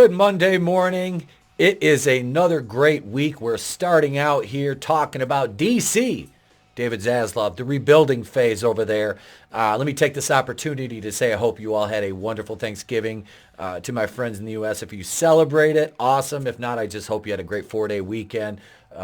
Good Monday morning. It is another great week. We're starting out here talking about DC. David Zaslav, the rebuilding phase over there. Let me take this opportunity to say I hope you all had a wonderful Thanksgiving. To my friends in the U.S., if you celebrate it, awesome. If not, I just hope you had a great 4-day weekend.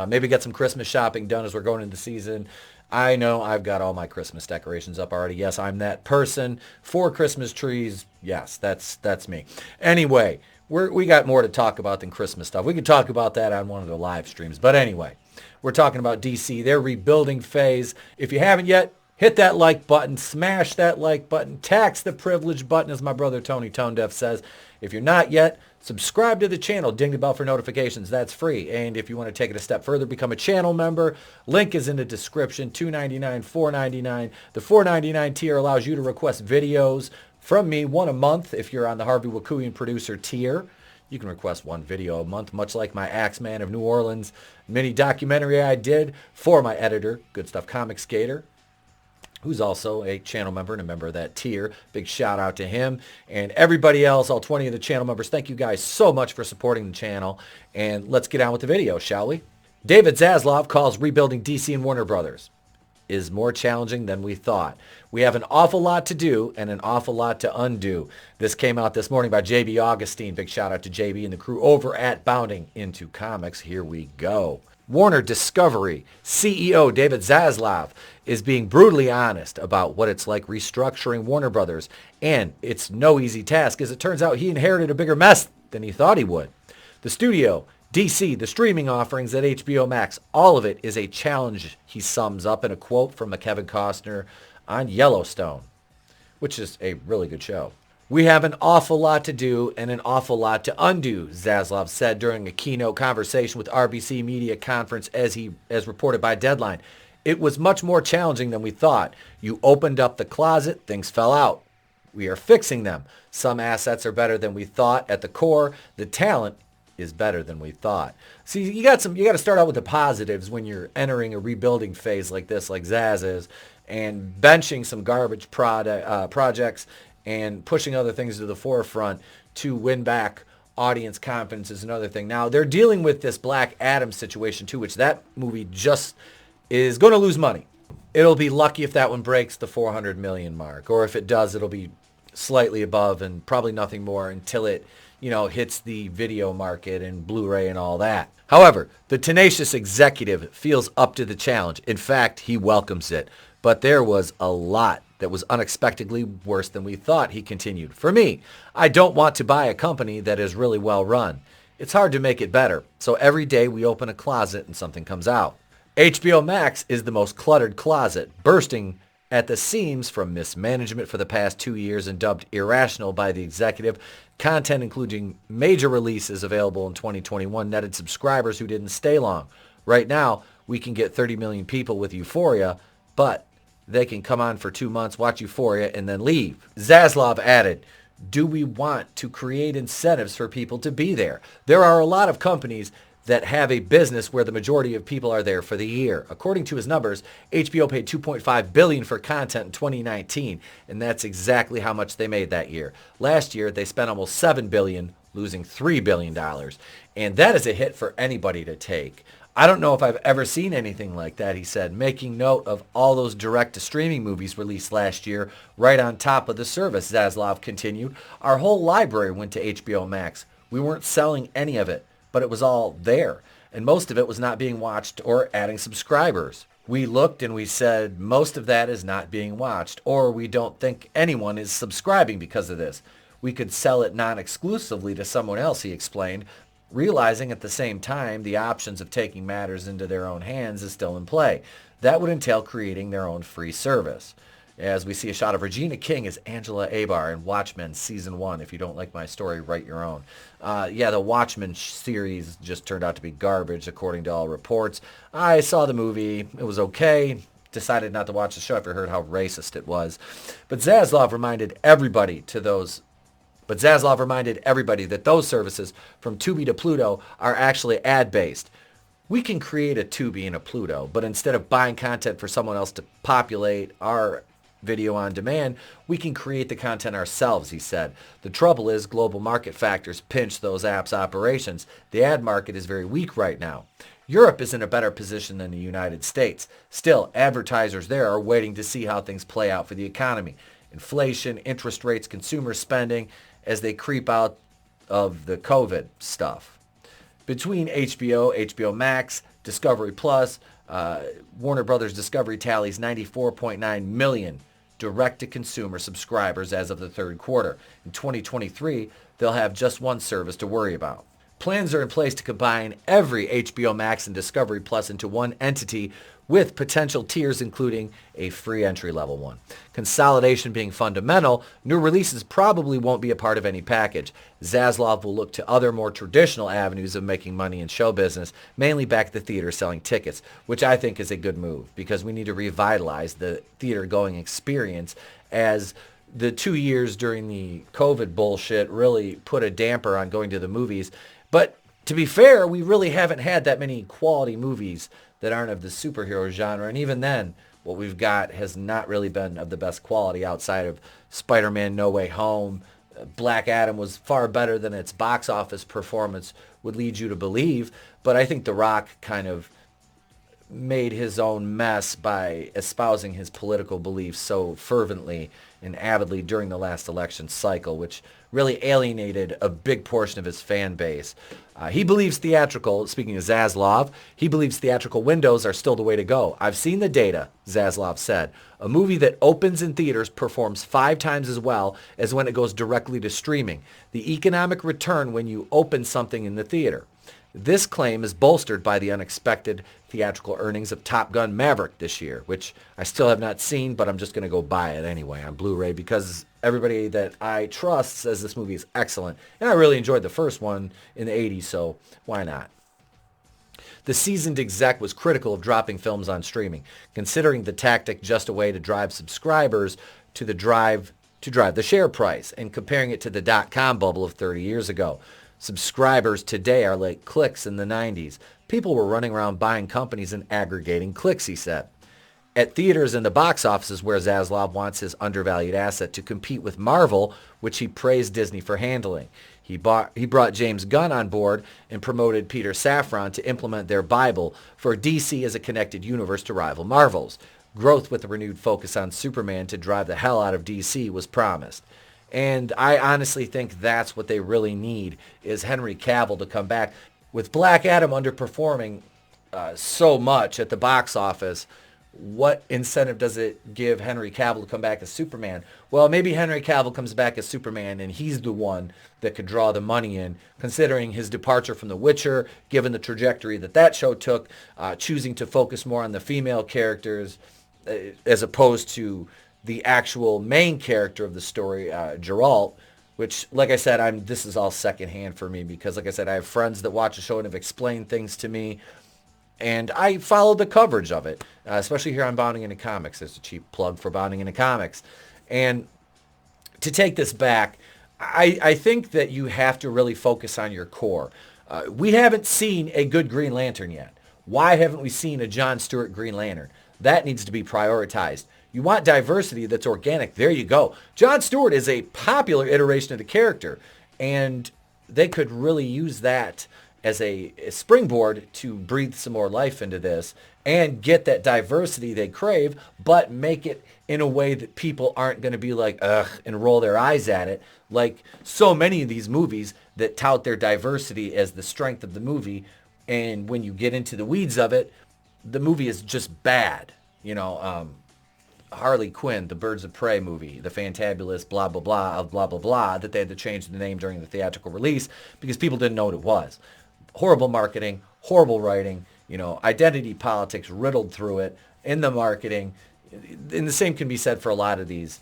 Maybe get some Christmas shopping done as we're going into season. I know I've got all my Christmas decorations up already. Yes, I'm that person. 4 Christmas trees. Yes, that's me. Anyway, we got more to talk about than Christmas stuff. We could talk about that on one of the live streams. But anyway, we're talking about DC, their rebuilding phase. If you haven't yet, hit that like button, smash that like button, tax the privilege button, as my brother Tony ToneDef says. If you're not yet, subscribe to the channel, ding the bell for notifications. That's free. And if you want to take it a step further, become a channel member. Link is in the description. $2.99, $4.99. The $4.99 tier allows you to request videos from me, one a month. If you're on the Harvey Wakuian producer tier, you can request one video a month, much like my Axeman of New Orleans mini documentary I did for my editor, Goodstuff Comixgater, who's also a channel member and a member of that tier. Big shout out to him and everybody else, all 20 of the channel members. Thank you guys so much for supporting the channel. And let's get on with the video, shall we? David Zaslav calls rebuilding DC and Warner Brothers is more challenging than we thought. We have an awful lot to do and an awful lot to undo. This came out this morning by JB Augustine. Big shout out to JB and the crew over at Bounding Into Comics. Here we go. Warner Discovery CEO David Zaslav is being brutally honest about what it's like restructuring Warner Brothers, and it's no easy task, as it turns out he inherited a bigger mess than he thought he would. The studio, DC, the streaming offerings at HBO Max, all of it is a challenge, he sums up in a quote from Kevin Costner on Yellowstone, which is a really good show. We have an awful lot to do and an awful lot to undo, Zaslav said during a keynote conversation with RBC Media Conference as reported by Deadline. It was much more challenging than we thought. You opened up the closet, things fell out. We are fixing them. Some assets are better than we thought. At the core, the talent is better than we thought. See, you got to start out with the positives when you're entering a rebuilding phase like this, like Zaz is, and benching some garbage projects and pushing other things to the forefront to win back audience confidence is another thing. Now, they're dealing with this Black Adam situation too, which that movie just is going to lose money. It'll be lucky if that one breaks the 400 million mark, or if it does, it'll be slightly above and probably nothing more until it, hits the video market and Blu-ray and all that. However, the tenacious executive feels up to the challenge. In fact, he welcomes it. But there was a lot that was unexpectedly worse than we thought, he continued. For me, I don't want to buy a company that is really well run. It's hard to make it better. So every day we open a closet and something comes out. HBO Max is the most cluttered closet, bursting at the seams from mismanagement for the past 2 years and dubbed irrational by the executive. Content including major releases available in 2021 netted subscribers who didn't stay long. Right now, we can get 30 million people with Euphoria, but they can come on for 2 months, watch Euphoria, and then leave. Zaslav added, do we want to create incentives for people to be there? There are a lot of companies that have a business where the majority of people are there for the year. According to his numbers, HBO paid $2.5 billion for content in 2019, and that's exactly how much they made that year. Last year, they spent almost $7 billion, losing $3 billion, and that is a hit for anybody to take. I don't know if I've ever seen anything like that, he said, making note of all those direct-to-streaming movies released last year right on top of the service. Zaslav continued, our whole library went to HBO Max. We weren't selling any of it, but it was all there, and most of it was not being watched or adding subscribers. We looked and we said most of that is not being watched, or we don't think anyone is subscribing because of this. We could sell it non-exclusively to someone else, he explained, realizing at the same time the options of taking matters into their own hands is still in play. That would entail creating their own free service. As we see a shot of Regina King as Angela Abar in Watchmen Season 1. If you don't like my story, write your own. The Watchmen series just turned out to be garbage, according to all reports. I saw the movie. It was okay. Decided not to watch the show after I heard how racist it was. But Zaslav reminded everybody that those services from Tubi to Pluto are actually ad-based. We can create a Tubi and a Pluto, but instead of buying content for someone else to populate our video on demand, we can create the content ourselves, he said. The trouble is global market factors pinch those apps' operations. The ad market is very weak right now. Europe is in a better position than the United States. Still, advertisers there are waiting to see how things play out for the economy. Inflation, interest rates, consumer spending as they creep out of the COVID stuff. Between HBO Max, Discovery Plus, Warner Brothers Discovery tallies 94.9 million direct-to-consumer subscribers as of the third quarter. In 2023, they'll have just one service to worry about. Plans are in place to combine every HBO Max and Discovery Plus into one entity with potential tiers including a free entry-level one. Consolidation being fundamental, new releases probably won't be a part of any package. Zaslav will look to other more traditional avenues of making money in show business, mainly back at the theater selling tickets, which I think is a good move because we need to revitalize the theater-going experience as the 2 years during the COVID bullshit really put a damper on going to the movies. But to be fair, we really haven't had that many quality movies that aren't of the superhero genre. And even then, what we've got has not really been of the best quality outside of Spider-Man No Way Home. Black Adam was far better than its box office performance would lead you to believe. But I think The Rock kind of made his own mess by espousing his political beliefs so fervently and avidly during the last election cycle, which really alienated a big portion of his fan base. He believes theatrical, speaking of Zaslav, he believes theatrical windows are still the way to go. I've seen the data, Zaslav said. A movie that opens in theaters performs 5 times as well as when it goes directly to streaming. The economic return when you open something in the theater. This claim is bolstered by the unexpected theatrical earnings of Top Gun Maverick this year, which I still have not seen, but I'm just going to go buy it anyway on Blu-ray because everybody that I trust says this movie is excellent. And I really enjoyed the first one in the 80s, so why not? The seasoned exec was critical of dropping films on streaming, considering the tactic just a way to drive subscribers to drive the share price and comparing it to the dot-com bubble of 30 years ago. Subscribers today are like clicks in the 90s. People were running around buying companies and aggregating clicks, he said. At theaters and the box office is where Zaslav wants his undervalued asset to compete with Marvel, which he praised Disney for handling. He brought James Gunn on board and promoted Peter Safran to implement their Bible for DC as a connected universe to rival Marvel's. Growth with a renewed focus on Superman to drive the hell out of DC was promised. And I honestly think that's what they really need is Henry Cavill to come back. With Black Adam underperforming so much at the box office, what incentive does it give Henry Cavill to come back as Superman? Well, maybe Henry Cavill comes back as Superman and he's the one that could draw the money in, considering his departure from The Witcher, given the trajectory that show took, choosing to focus more on the female characters as opposed to the actual main character of the story, Geralt, which, like I said, this is all secondhand for me because, like I said, I have friends that watch the show and have explained things to me, and I follow the coverage of it, especially here on Bounding Into Comics. There's a cheap plug for Bounding Into Comics. And to take this back, I think that you have to really focus on your core. We haven't seen a good Green Lantern yet. Why haven't we seen a John Stewart Green Lantern? That needs to be prioritized. You want diversity that's organic. There you go. John Stewart is a popular iteration of the character, and they could really use that as a springboard to breathe some more life into this and get that diversity they crave, but make it in a way that people aren't going to be like, ugh, and roll their eyes at it, like so many of these movies that tout their diversity as the strength of the movie, and when you get into the weeds of it, the movie is just bad. Harley Quinn, the Birds of Prey movie, the fantabulous blah, blah, blah, of blah, blah, blah, that they had to change the name during the theatrical release because people didn't know what it was. Horrible marketing, horrible writing, identity politics riddled through it in the marketing. And the same can be said for a lot of these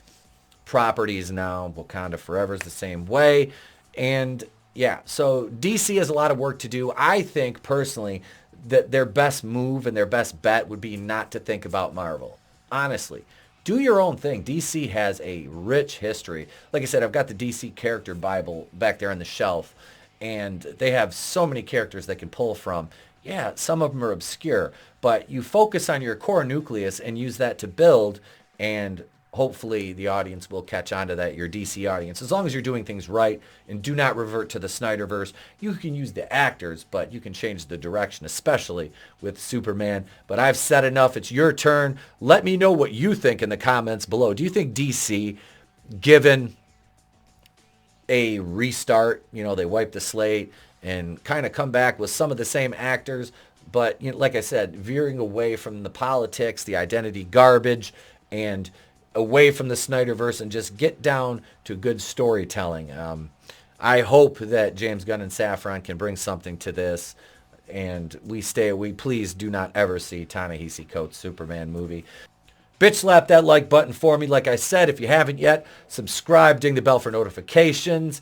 properties now. Wakanda Forever is the same way. And yeah, so DC has a lot of work to do. I think personally that their best move and their best bet would be not to think about Marvel. Honestly, do your own thing. DC has a rich history. Like I said, I've got the DC character Bible back there on the shelf, and they have so many characters they can pull from. Yeah, some of them are obscure, but you focus on your core nucleus and use that to build, and hopefully the audience will catch on to that, your DC audience. As long as you're doing things right and do not revert to the Snyderverse, you can use the actors, but you can change the direction, especially with Superman. But I've said enough. It's your turn. Let me know what you think in the comments below. Do you think DC, given a restart, they wipe the slate and kind of come back with some of the same actors, but like I said, veering away from the politics, the identity garbage, and away from the Snyderverse and just get down to good storytelling. I hope that James Gunn and Safran can bring something to this, and we please do not ever see Ta-Nehisi Coates' Superman movie. Bitch slap that like button for me. Like I said, if you haven't yet, subscribe, ding the bell for notifications.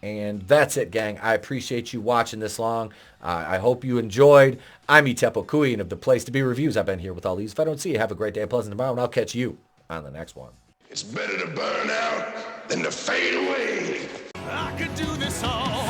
And that's it, gang. I appreciate you watching this long. I hope you enjoyed. I'm Itepo Kui of The Place to Be Reviews. I've been here with all these. If I don't see you, have a great day, a pleasant tomorrow, and I'll catch you on the next one. It's better to burn out than to fade away. I could do this all